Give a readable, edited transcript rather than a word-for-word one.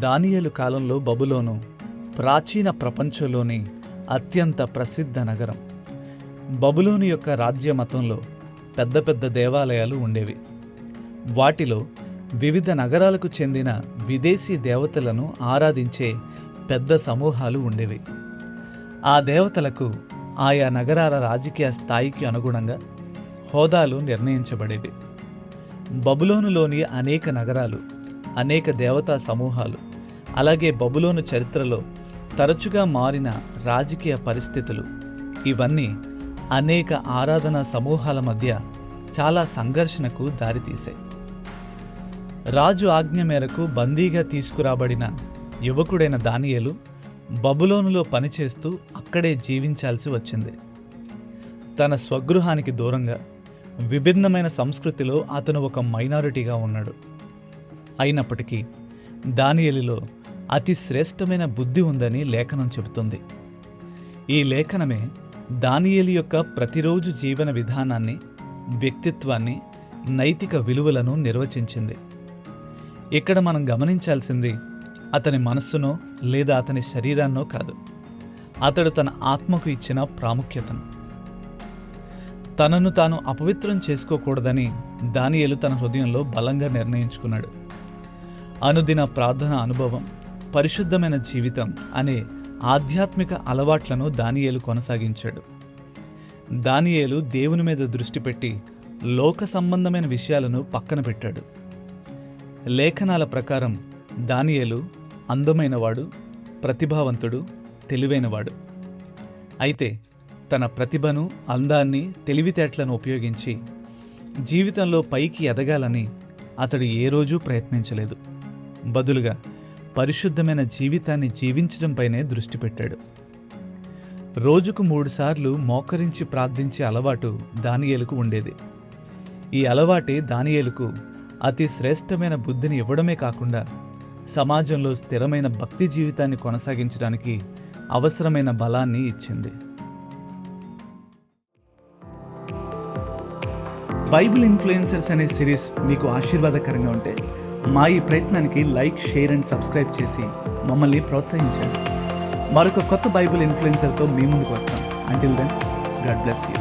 దానియేలు కాలంలో బబులోను ప్రాచీన ప్రపంచంలోని అత్యంత ప్రసిద్ధ నగరం. బబులోను యొక్క రాజ్య మతంలో పెద్ద పెద్ద దేవాలయాలు ఉండేవి. వాటిలో వివిధ నగరాలకు చెందిన విదేశీ దేవతలను ఆరాధించే పెద్ద సమూహాలు ఉండేవి. ఆ దేవతలకు ఆయా నగరాల రాజకీయ స్థాయికి అనుగుణంగా హోదాలు నిర్ణయించబడేవి. బబులోనులోని అనేక నగరాలు, అనేక దేవతా సమూహాలు, అలాగే బబులోను చరిత్రలో తరచుగా మారిన రాజకీయ పరిస్థితులు, ఇవన్నీ అనేక ఆరాధనా సమూహాల మధ్య చాలా సంఘర్షణకు దారితీశాయి. రాజు ఆజ్ఞ మేరకు బందీగా తీసుకురాబడిన యువకుడైన దానియేలు బబులోనులో పనిచేస్తూ అక్కడే జీవించాల్సి వచ్చింది. తన స్వగృహానికి దూరంగా విభిన్నమైన సంస్కృతిలో అతను ఒక మైనారిటీగా ఉన్నాడు. అయినప్పటికీ దానియేలులో అతి శ్రేష్టమైన బుద్ధి ఉందని లేఖనం చెబుతుంది. ఈ లేఖనమే దానియేలు యొక్క ప్రతిరోజు జీవన విధానాన్ని, వ్యక్తిత్వాన్ని, నైతిక విలువలను నిర్వచించింది. ఇక్కడ మనం గమనించాల్సింది అతని మనస్సునో లేదా అతని శరీరాన్నో కాదు, అతడు తన ఆత్మకు ఇచ్చిన ప్రాముఖ్యతను. తనను తాను అపవిత్రం చేసుకోకూడదని దానియేలు తన హృదయంలో బలంగా నిర్ణయించుకున్నాడు. అనుదిన ప్రార్థన అనుభవం, పరిశుద్ధమైన జీవితం అనే ఆధ్యాత్మిక అలవాట్లను దానియేలు కొనసాగించాడు. దానియేలు దేవుని మీద దృష్టి పెట్టి లోక సంబంధమైన విషయాలను పక్కన పెట్టాడు. లేఖనాల ప్రకారం దానియేలు అందమైనవాడు, ప్రతిభావంతుడు, తెలివైనవాడు. అయితే తన ప్రతిభను, అందాన్ని, తెలివితేటలను ఉపయోగించి జీవితంలో పైకి ఎదగాలని అతడు ఏ రోజూ ప్రయత్నించలేదు. బదులుగా పరిశుద్ధమైన జీవితాన్ని జీవించడంపైనే దృష్టి పెట్టాడు. రోజుకు 3 సార్లు మోకరించి ప్రార్థించే అలవాటు దానియేలుకు ఉండేది. ఈ అలవాటే దానియేలుకు అతి శ్రేష్టమైన బుద్ధిని ఇవ్వడమే కాకుండా సమాజంలో స్థిరమైన భక్తి జీవితాన్ని కొనసాగించడానికి అవసరమైన బలాన్ని ఇచ్చింది. బైబిల్ ఇన్ఫ్లుయెన్సర్స్ అనే సిరీస్ మీకు ఆశీర్వాదకరంగా ఉంటే మా ఈ ప్రయత్నానికి లైక్, షేర్ అండ్ సబ్స్క్రైబ్ చేసి మమ్మల్ని ప్రోత్సహించండి. మరొక కొత్త బైబిల్ ఇన్ఫ్లుయెన్సర్తో మీ ముందుకు వస్తాం. Until then, God bless you.